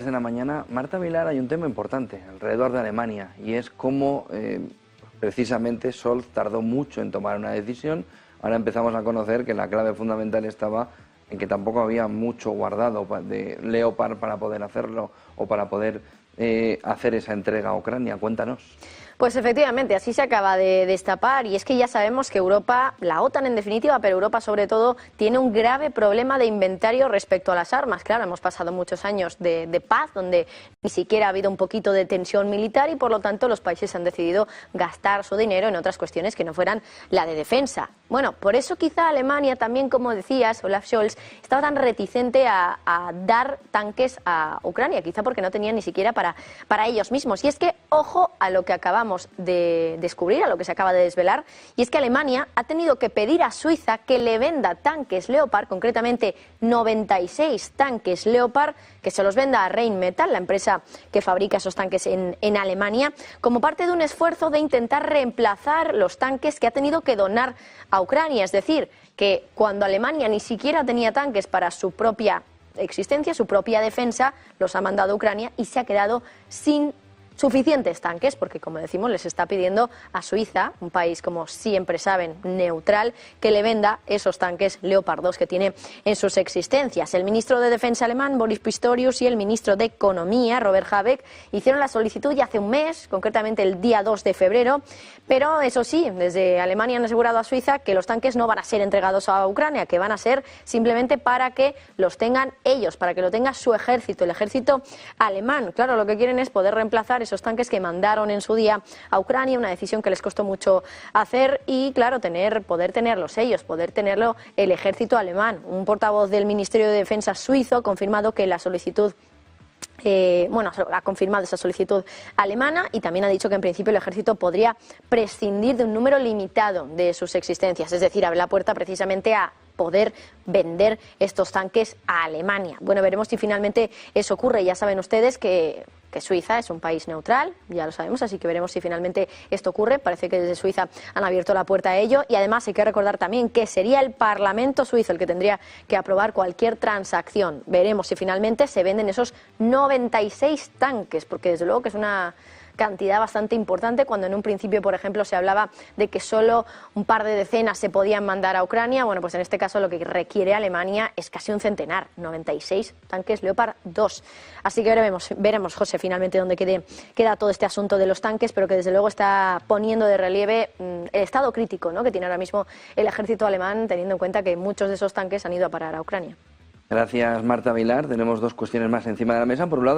En la mañana, Marta Vilar, hay un tema importante alrededor de Alemania y es cómo precisamente Scholz tardó mucho en tomar una decisión. Ahora empezamos a conocer que la clave fundamental estaba en que tampoco había mucho guardado de Leopard para poder hacerlo o para poder hacer esa entrega a Ucrania. Cuéntanos. Pues efectivamente, así se acaba de destapar, y es que ya sabemos que Europa, la OTAN en definitiva, pero Europa sobre todo, tiene un grave problema de inventario respecto a las armas. Claro, hemos pasado muchos años de paz, donde ni siquiera ha habido un poquito de tensión militar y por lo tanto los países han decidido gastar su dinero en otras cuestiones que no fueran la de defensa. Bueno, por eso quizá Alemania también, como decías, Olaf Scholz, estaba tan reticente a dar tanques a Ucrania, quizá porque no tenían ni siquiera para ellos mismos. Y es que, ojo a lo que acabamos de descubrir, a lo que se acaba de desvelar, y es que Alemania ha tenido que pedir a Suiza que le venda tanques Leopard, concretamente 96 tanques Leopard, que se los venda a Rheinmetall, la empresa que fabrica esos tanques en Alemania, como parte de un esfuerzo de intentar reemplazar los tanques que ha tenido que donar a Ucrania. Es decir, que cuando Alemania ni siquiera tenía tanques para su propia existencia, su propia defensa, los ha mandado a Ucrania y se ha quedado sin suficientes tanques, porque como decimos les está pidiendo a Suiza, un país como siempre saben neutral, que le venda esos tanques Leopard 2 que tiene en sus existencias. El ministro de Defensa alemán Boris Pistorius y el ministro de Economía Robert Habeck hicieron la solicitud ya hace un mes, concretamente el día 2 de febrero, pero eso sí, desde Alemania han asegurado a Suiza que los tanques no van a ser entregados a Ucrania, que van a ser simplemente para que los tengan ellos, para que lo tenga su ejército, el ejército alemán. Claro, lo que quieren es poder reemplazar esos tanques que mandaron en su día a Ucrania, una decisión que les costó mucho hacer, y claro, poder tenerlos ellos, poder tenerlo el ejército alemán. Un portavoz del Ministerio de Defensa suizo ha confirmado que la solicitud ha confirmado esa solicitud alemana, y también ha dicho que en principio el ejército podría prescindir de un número limitado de sus existencias, es decir, abre la puerta precisamente a poder vender estos tanques a Alemania. Bueno, veremos si finalmente eso ocurre. Ya saben ustedes que Suiza es un país neutral, ya lo sabemos, así que veremos si finalmente esto ocurre. Parece que desde Suiza han abierto la puerta a ello, y además hay que recordar también que sería el Parlamento suizo el que tendría que aprobar cualquier transacción. Veremos si finalmente se venden esos 96 tanques, porque desde luego que es una cantidad bastante importante, cuando en un principio, por ejemplo, se hablaba de que solo un par de decenas se podían mandar a Ucrania. Bueno, pues en este caso lo que requiere Alemania es casi un centenar, 96 tanques Leopard 2. Así que veremos, José, finalmente dónde queda todo este asunto de los tanques, pero que desde luego está poniendo de relieve el estado crítico, ¿no?, que tiene ahora mismo el ejército alemán, teniendo en cuenta que muchos de esos tanques han ido a parar a Ucrania. Gracias, Marta Vilar. Tenemos dos cuestiones más encima de la mesa. Por un lado,